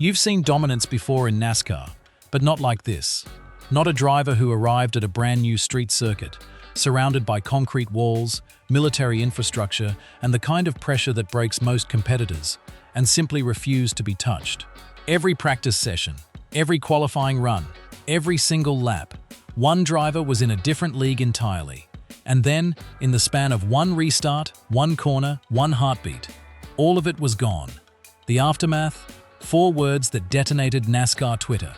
You've seen dominance before in NASCAR, but not like this. Not a driver who arrived at a brand new street circuit, surrounded by concrete walls, military infrastructure, and the kind of pressure that breaks most competitors, and simply refused to be touched. Every practice session, every qualifying run, every single lap, one driver was in a different league entirely. And then, in the span of one restart, one corner, one heartbeat, all of it was gone. The aftermath? 4 words that detonated NASCAR Twitter.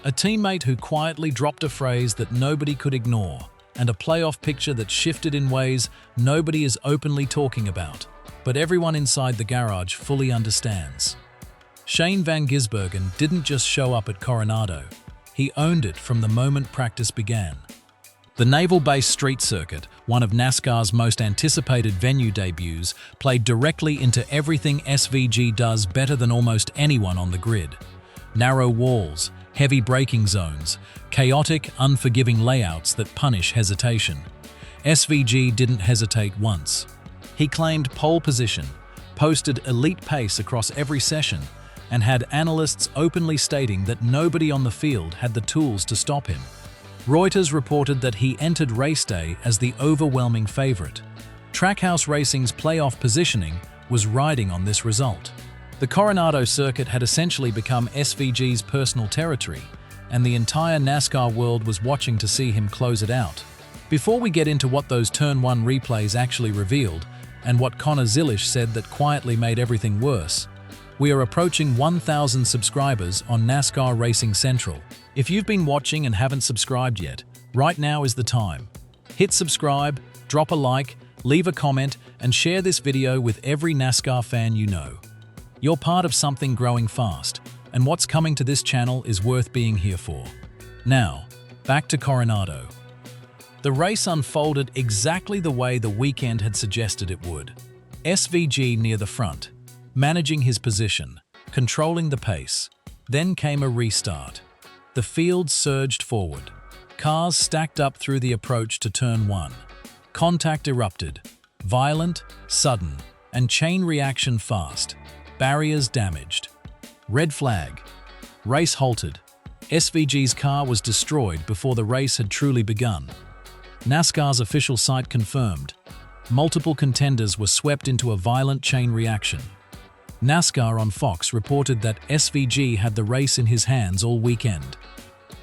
A teammate who quietly dropped a phrase that nobody could ignore, and a playoff picture that shifted in ways nobody is openly talking about, but everyone inside the garage fully understands. Shane Van Gisbergen didn't just show up at Coronado, he owned it from the moment practice began. The naval-based street circuit, one of NASCAR's most anticipated venue debuts, played directly into everything SVG does better than almost anyone on the grid. Narrow walls, heavy braking zones, chaotic, unforgiving layouts that punish hesitation. SVG didn't hesitate once. He claimed pole position, posted elite pace across every session, and had analysts openly stating that nobody on the field had the tools to stop him. Reuters reported that he entered race day as the overwhelming favorite. Trackhouse Racing's playoff positioning was riding on this result. The Coronado circuit had essentially become SVG's personal territory, and the entire NASCAR world was watching to see him close it out. Before we get into what those Turn 1 replays actually revealed, and what Connor Zilisch said that quietly made everything worse, we are approaching 1,000 subscribers on NASCAR Racing Central. If you've been watching and haven't subscribed yet, right now is the time. Hit subscribe, drop a like, leave a comment, and share this video with every NASCAR fan you know. You're part of something growing fast, and what's coming to this channel is worth being here for. Now, back to Coronado. The race unfolded exactly the way the weekend had suggested it would. SVG near the front, managing his position, controlling the pace. Then came a restart. The field surged forward. Cars stacked up through the approach to Turn 1. Contact erupted. Violent, sudden, and chain reaction fast. Barriers damaged. Red flag. Race halted. SVG's car was destroyed before the race had truly begun. NASCAR's official site confirmed. Multiple contenders were swept into a violent chain reaction. NASCAR on Fox reported that SVG had the race in his hands all weekend.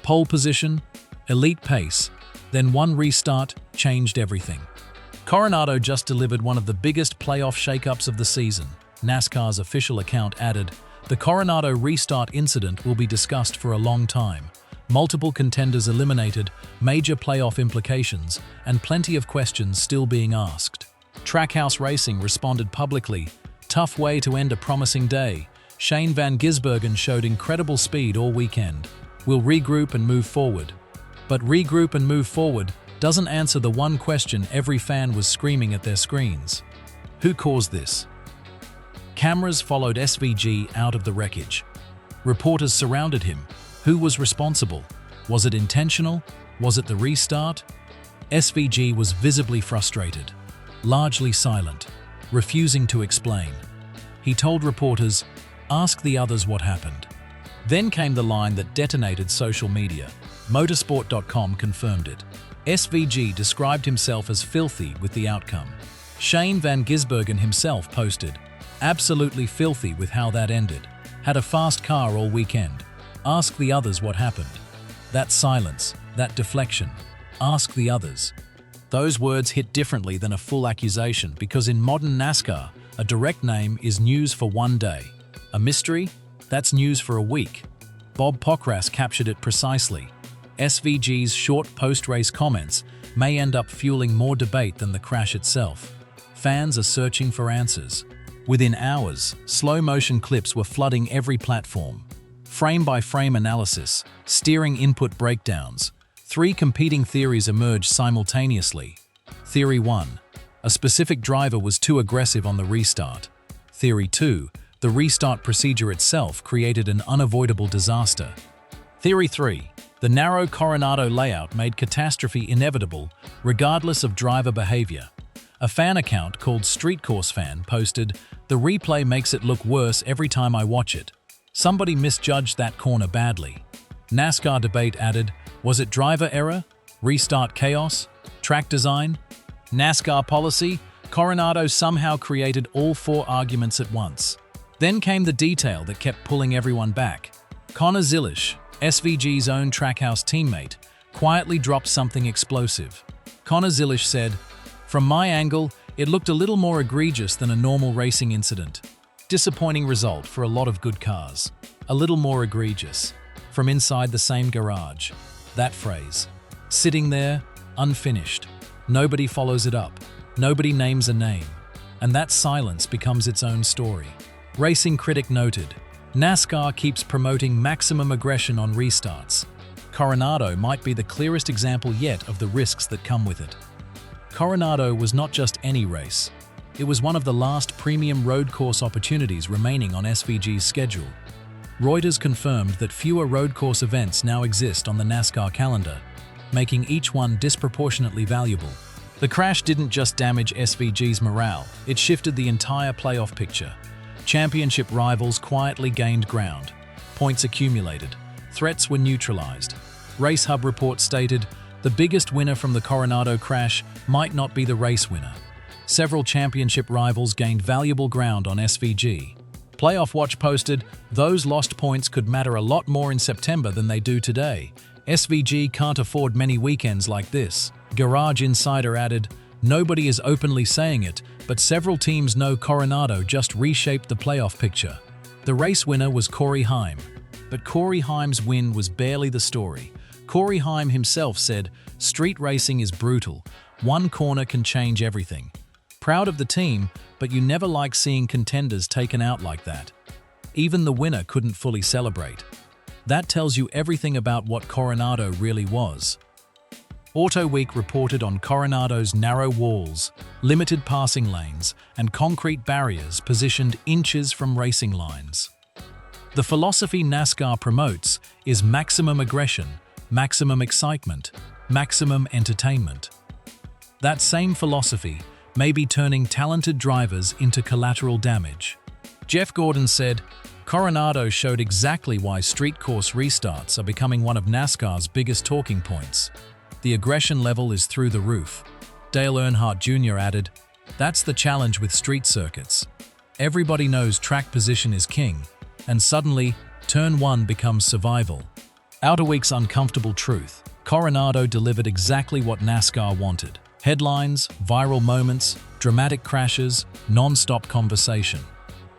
Pole position, elite pace, then one restart changed everything. Coronado just delivered one of the biggest playoff shakeups of the season. NASCAR's official account added, "The Coronado restart incident will be discussed for a long time. Multiple contenders eliminated, major playoff implications, and plenty of questions still being asked." Trackhouse Racing responded publicly, "Tough way to end a promising day. Shane Van Gisbergen showed incredible speed all weekend. We'll regroup and move forward." But regroup and move forward doesn't answer the one question every fan was screaming at their screens. Who caused this? Cameras followed SVG out of the wreckage. Reporters surrounded him. Who was responsible? Was it intentional? Was it the restart? SVG was visibly frustrated, largely silent, refusing to explain. He told reporters, "Ask the others what happened." Then came the line that detonated social media. Motorsport.com confirmed it. SVG described himself as filthy with the outcome. Shane Van Gisbergen himself posted, "Absolutely filthy with how that ended. Had a fast car all weekend. Ask the others what happened." That silence, that deflection. Ask the others. Those words hit differently than a full accusation because in modern NASCAR, a direct name is news for one day. A mystery? That's news for a week. Bob Pockrass captured it precisely. SVG's short post-race comments may end up fueling more debate than the crash itself. Fans are searching for answers. Within hours, slow-motion clips were flooding every platform. Frame-by-frame analysis, steering input breakdowns. 3 competing theories emerged simultaneously. Theory 1. A specific driver was too aggressive on the restart. Theory 2. The restart procedure itself created an unavoidable disaster. Theory 3. The narrow Coronado layout made catastrophe inevitable, regardless of driver behavior. A fan account called Street Course Fan posted, "The replay makes it look worse every time I watch it." Somebody misjudged that corner badly. NASCAR debate added, was it driver error? Restart chaos? Track design? NASCAR policy? Coronado somehow created all four arguments at once. Then came the detail that kept pulling everyone back. Connor Zilisch, SVG's own Trackhouse teammate, quietly dropped something explosive. Connor Zilisch said, "From my angle, it looked a little more egregious than a normal racing incident. Disappointing result for a lot of good cars. A little more egregious. From inside the same garage." That phrase. Sitting there, unfinished. Nobody follows it up. Nobody names a name. And that silence becomes its own story. Racing critic noted, NASCAR keeps promoting maximum aggression on restarts. Coronado might be the clearest example yet of the risks that come with it. Coronado was not just any race. It was one of the last premium road course opportunities remaining on SVG's schedule. Reuters confirmed that fewer road course events now exist on the NASCAR calendar, making each one disproportionately valuable. The crash didn't just damage SVG's morale, it shifted the entire playoff picture. Championship rivals quietly gained ground. Points accumulated. Threats were neutralized. RaceHub report stated, the biggest winner from the Coronado crash might not be the race winner. Several championship rivals gained valuable ground on SVG. Playoff Watch posted, those lost points could matter a lot more in September than they do today. SVG can't afford many weekends like this. Garage Insider added, nobody is openly saying it, but several teams know Coronado just reshaped the playoff picture. The race winner was Corey Heim. But Corey Heim's win was barely the story. Corey Heim himself said, street racing is brutal. One corner can change everything. Proud of the team, but you never like seeing contenders taken out like that. Even the winner couldn't fully celebrate. That tells you everything about what Coronado really was. Auto Week reported on Coronado's narrow walls, limited passing lanes, and concrete barriers positioned inches from racing lines. The philosophy NASCAR promotes is maximum aggression, maximum excitement, maximum entertainment. That same philosophy may be turning talented drivers into collateral damage. Jeff Gordon said, Coronado showed exactly why street course restarts are becoming one of NASCAR's biggest talking points. The aggression level is through the roof. Dale Earnhardt Jr. added, that's the challenge with street circuits. Everybody knows track position is king, and suddenly, turn one becomes survival. Outer Week's uncomfortable truth. Coronado delivered exactly what NASCAR wanted. Headlines, viral moments, dramatic crashes, non-stop conversation.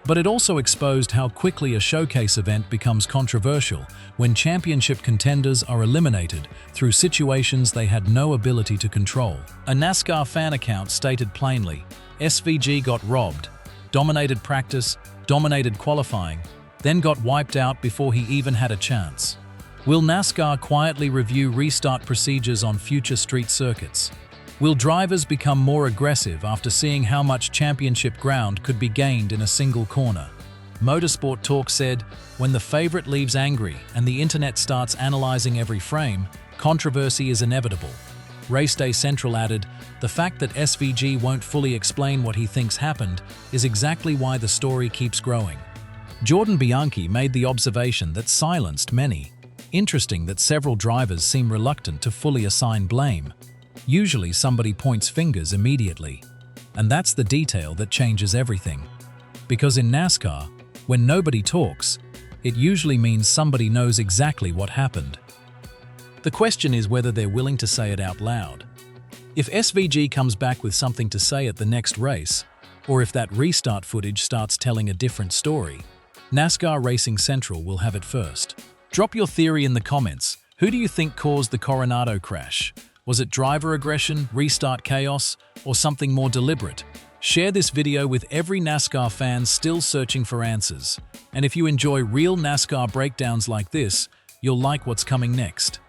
But it also exposed how quickly a showcase event becomes controversial when championship contenders are eliminated through situations they had no ability to control. A NASCAR fan account stated plainly, SVG got robbed, dominated practice, dominated qualifying, then got wiped out before he even had a chance. Will NASCAR quietly review restart procedures on future street circuits? Will drivers become more aggressive after seeing how much championship ground could be gained in a single corner? Motorsport Talk said, when the favorite leaves angry and the internet starts analyzing every frame, controversy is inevitable. Race Day Central added, the fact that SVG won't fully explain what he thinks happened is exactly why the story keeps growing. Jordan Bianchi made the observation that silenced many. Interesting that several drivers seem reluctant to fully assign blame. Usually somebody points fingers immediately. And that's the detail that changes everything. Because in NASCAR, when nobody talks, it usually means somebody knows exactly what happened. The question is whether they're willing to say it out loud. If SVG comes back with something to say at the next race, or if that restart footage starts telling a different story, NASCAR Racing Central will have it first. Drop your theory in the comments. Who do you think caused the Coronado crash? Was it driver aggression, restart chaos, or something more deliberate? Share this video with every NASCAR fan still searching for answers. And if you enjoy real NASCAR breakdowns like this, you'll like what's coming next.